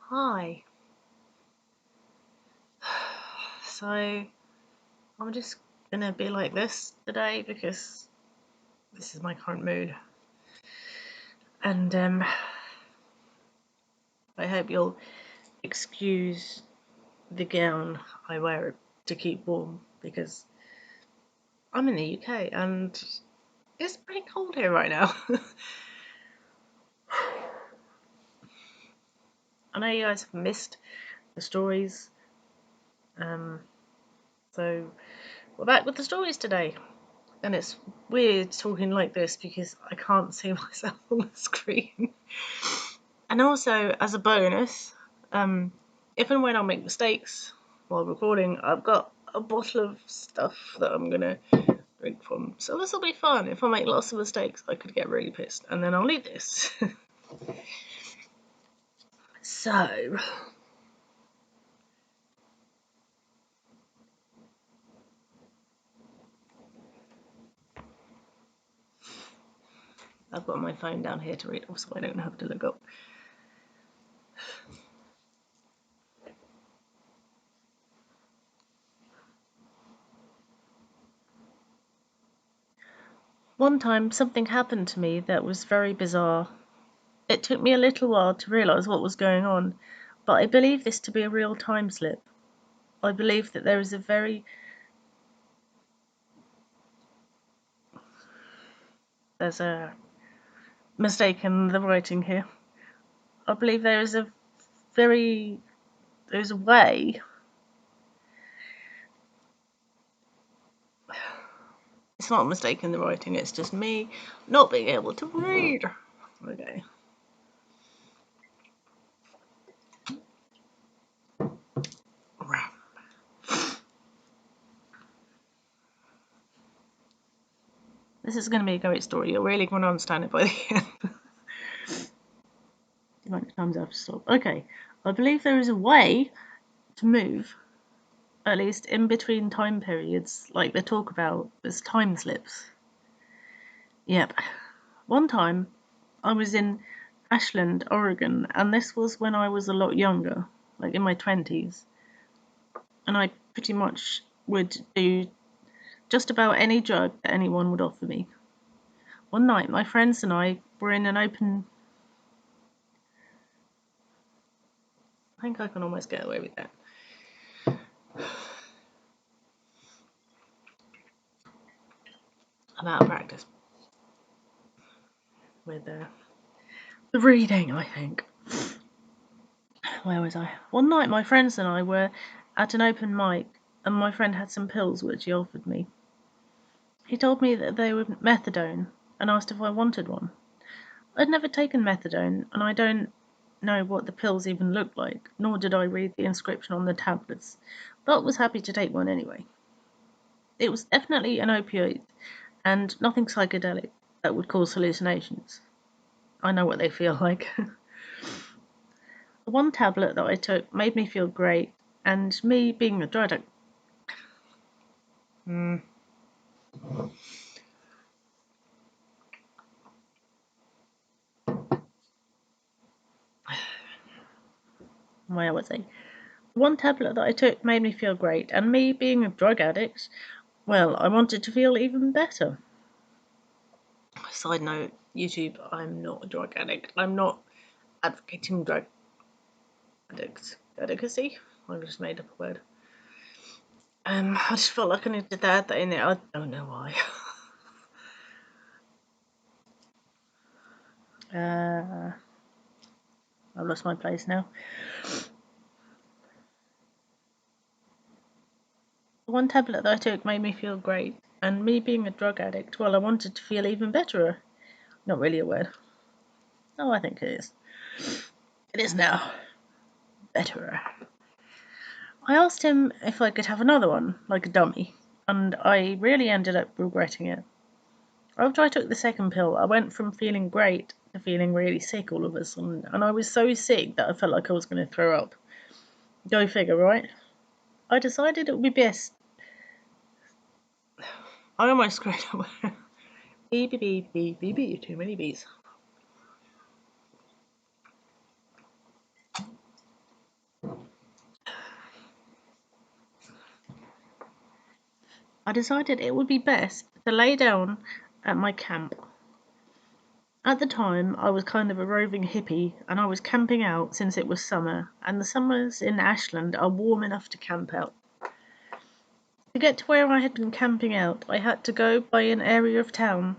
Hi. So I'm just gonna be like this today because this is my current mood, and I hope you'll excuse the gown I wear to keep warm because I'm in the UK and it's pretty cold here right now. I know you guys have missed the stories, um, so we're back with the stories today. And it's weird talking like this because I can't see myself on the screen. And also, as a bonus, if and when I make mistakes while recording, I've got a bottle of stuff that I'm gonna drink from. So this will be fun. If I make lots of mistakes, I could get really pissed, and then I'll leave this. So, I've got my phone down here to read off, so I don't have to look up. One time, something happened to me that was very bizarre. It took me a little while to realise what was going on, but I believe this to be a real time slip. I believe that there is a there's a mistake in the writing here. I believe there's a way. It's not a mistake in the writing, it's just me not being able to read. Okay. This is going to be a great story. You're really going to understand it by the end. Like times I have to stop. Okay. I believe there is a way to move, at least in between time periods, like they talk about as time slips. Yep. One time I was in Ashland, Oregon, and this was when I was a lot younger, like in my 20s. And I pretty much would do just about any drug that anyone would offer me. One night, my friends and I were in an open. I think I can almost get away with that. I'm out of practice with the reading, I think. Where was I? One night, my friends and I were at an open mic, and my friend had some pills which he offered me. He told me that they were methadone and asked if I wanted one. I'd never taken methadone, and I don't know what the pills even looked like, nor did I read the inscription on the tablets, but was happy to take one anyway. It was definitely an opioid, and nothing psychedelic that would cause hallucinations. I know what they feel like. The one tablet that I took made me feel great, and me being a drug addict. Why I would say. One tablet that I took made me feel great, and me being a drug addict, well, I wanted to feel even better. Side note, YouTube, I'm not a drug addict. I'm not advocating drug advocacy. I just made up a word. I just felt like I needed to add that in there. I don't know why. I've lost my place now. The one tablet that I took made me feel great, and me being a drug addict, well, I wanted to feel even better. Not really a word. Oh, I think it is. It is now. Better. I asked him if I could have another one, like a dummy, and I really ended up regretting it. After I took the second pill, I went from feeling great to feeling really sick all of a sudden, and I was so sick that I felt like I was going to throw up. Go figure, right? I decided it would be best. I almost screwed up. Beep, beep, beep, beep, beep, beep, too many bees. I decided it would be best to lay down at my camp. At the time, I was kind of a roving hippie, and I was camping out since it was summer, and the summers in Ashland are warm enough to camp out. To get to where I had been camping out, I had to go by an area of town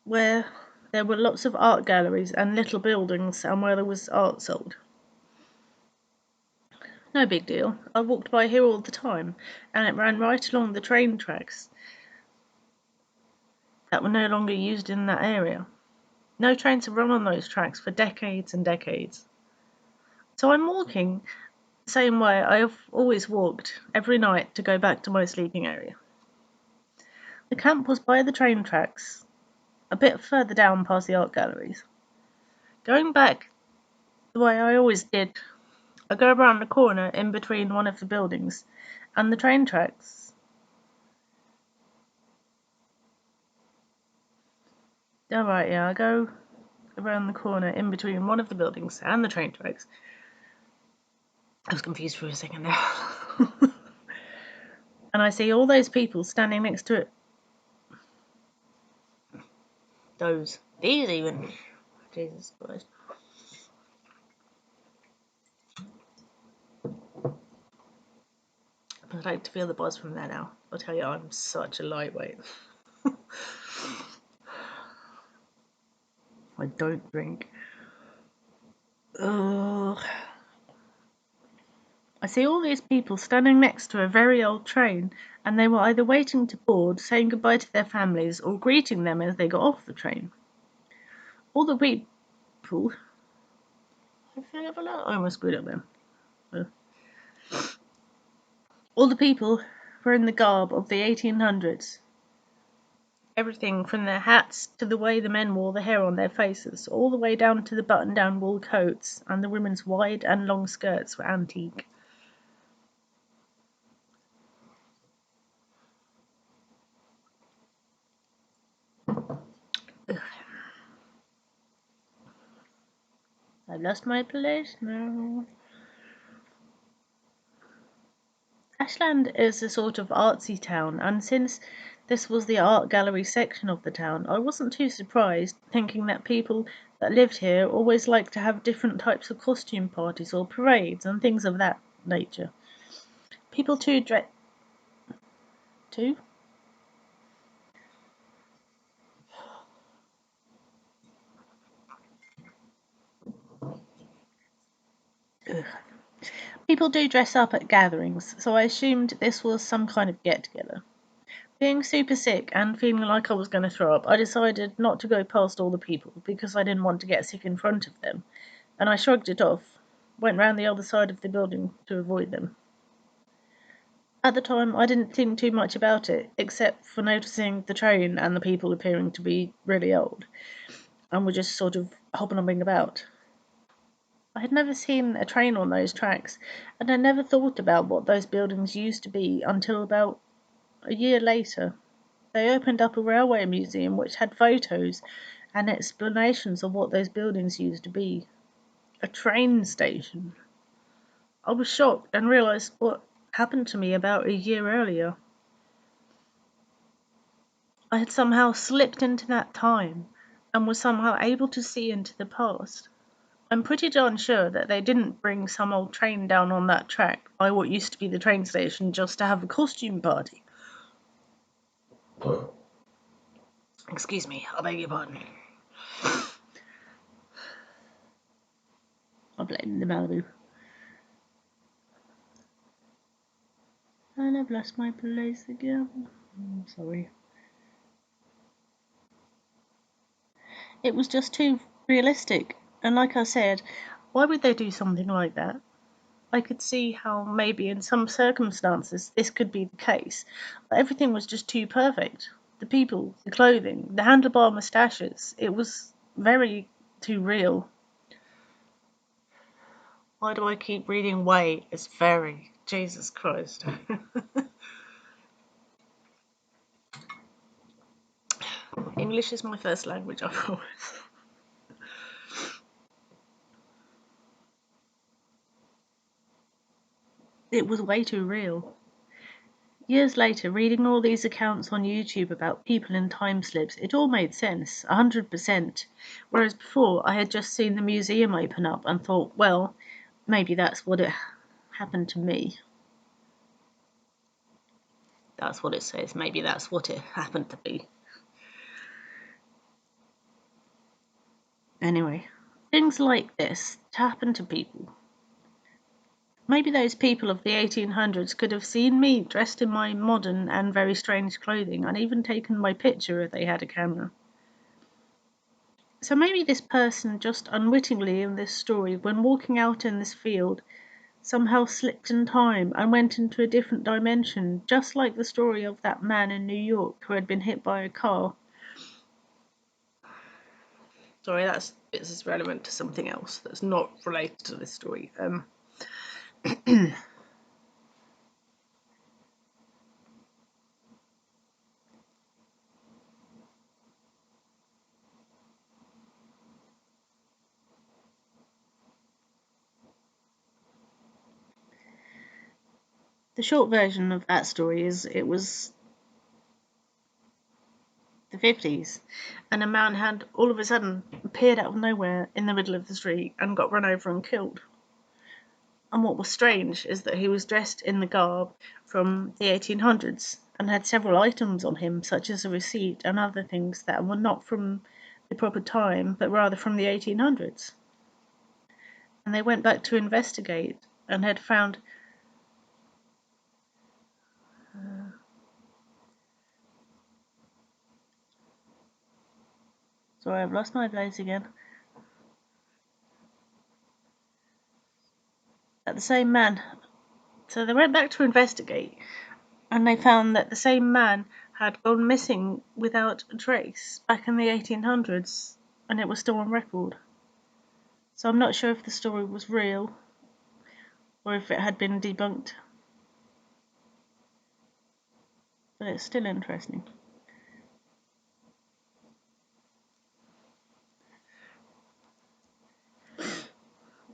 where there were lots of art galleries and little buildings, and where there was art sold. No big deal. I walked by here all the time, and it ran right along the train tracks that were no longer used in that area. No trains have run on those tracks for decades and decades. So I'm walking the same way I've always walked every night to go back to my sleeping area. The camp was by the train tracks, a bit further down past the art galleries. Going back the way I always did, I go around the corner in between one of the buildings and the train tracks. Alright, yeah, I go around the corner in between one of the buildings and the train tracks. I was confused for a second there. And I see all those people standing next to it. These even. Jesus Christ. I'd like to feel the buzz from there now. I'll tell you, I'm such a lightweight. I don't drink. Ugh. I see all these people standing next to a very old train, and they were either waiting to board, saying goodbye to their families, or greeting them as they got off the train. All the people. I almost screwed up then. All the people were in the garb of the 1800s. Everything from their hats to the way the men wore the hair on their faces, all the way down to the button-down wool coats, and the women's wide and long skirts were antique. Ugh. I've lost my place now. Ashland is a sort of artsy town, and since this was the art gallery section of the town, I wasn't too surprised, thinking that people that lived here always liked to have different types of costume parties or parades and things of that nature. People too too? Ugh. People do dress up at gatherings, so I assumed this was some kind of get together. Being super sick and feeling like I was going to throw up, I decided not to go past all the people because I didn't want to get sick in front of them, and I shrugged it off, went round the other side of the building to avoid them. At the time, I didn't think too much about it, except for noticing the train and the people appearing to be really old, and were just sort of hobnobbing about. I had never seen a train on those tracks, and I never thought about what those buildings used to be until about a year later. They opened up a railway museum which had photos and explanations of what those buildings used to be. A train station. I was shocked and realised what happened to me about a year earlier. I had somehow slipped into that time and was somehow able to see into the past. I'm pretty darn sure that they didn't bring some old train down on that track by what used to be the train station just to have a costume party. Excuse me, I beg your pardon. I blame the Malibu. And I've lost my place again. Sorry. It was just too realistic. And like I said, why would they do something like that? I could see how maybe in some circumstances this could be the case, but everything was just too perfect. The people, the clothing, the handlebar moustaches, it was very too real. Why do I keep reading way as very? Jesus Christ. English is my first language, I promise. It was way too real. Years later, reading all these accounts on YouTube about people in time slips, it all made sense, 100%. Whereas before, I had just seen the museum open up and thought, well, maybe that's what it happened to me. That's what it says. Maybe that's what it happened to be. Anyway, things like this happen to people. Maybe those people of the 1800s could have seen me dressed in my modern and very strange clothing and even taken my picture if they had a camera. So maybe this person just unwittingly in this story, when walking out in this field, somehow slipped in time and went into a different dimension, just like the story of that man in New York who had been hit by a car. Sorry, this is relevant to something else that's not related to this story. The short version of that story is it was the 50s, and a man had all of a sudden appeared out of nowhere in the middle of the street and got run over and killed. And what was strange is that he was dressed in the garb from the 1800s and had several items on him, such as a receipt and other things that were not from the proper time, but rather from the 1800s. And they went back to investigate and had found sorry, I've lost my place again. At the same man. So they went back to investigate, and they found that the same man had gone missing without a trace back in the 1800s, and it was still on record. So I'm not sure if the story was real or if it had been debunked, but it's still interesting.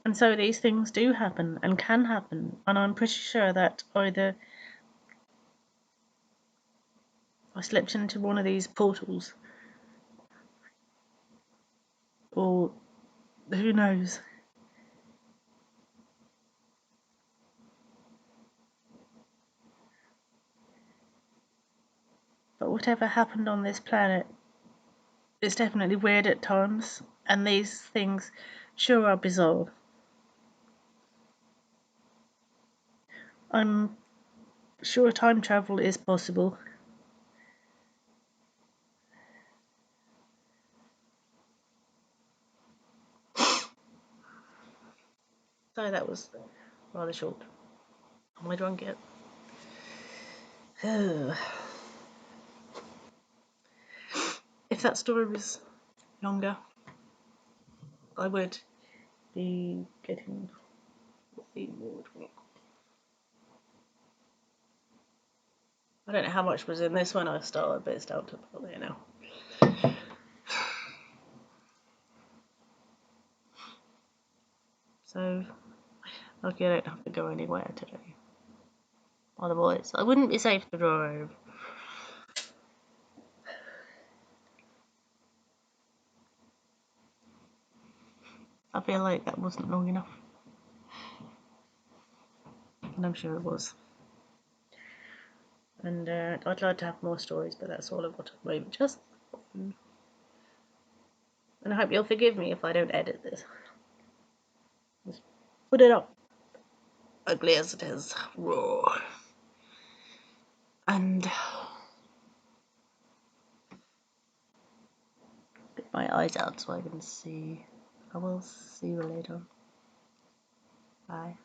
And so these things do happen and can happen, and I'm pretty sure that either I slipped into one of these portals, or who knows. But whatever happened on this planet is definitely weird at times, and these things sure are bizarre. I'm sure time travel is possible. So that was rather short. Am I drunk yet? If that story was longer, I would be getting the award. I don't know how much was in this one. I started, but it's down to about there now. So, lucky I don't have to go anywhere today. Otherwise, I wouldn't be safe to drive. I feel like that wasn't long enough. And I'm sure it was. And I'd like to have more stories, but that's all I've got at the moment. Just one. And I hope you'll forgive me if I don't edit this. Just put it up. Ugly as it is. Raw. And get my eyes out so I can see. I will see you later. Bye.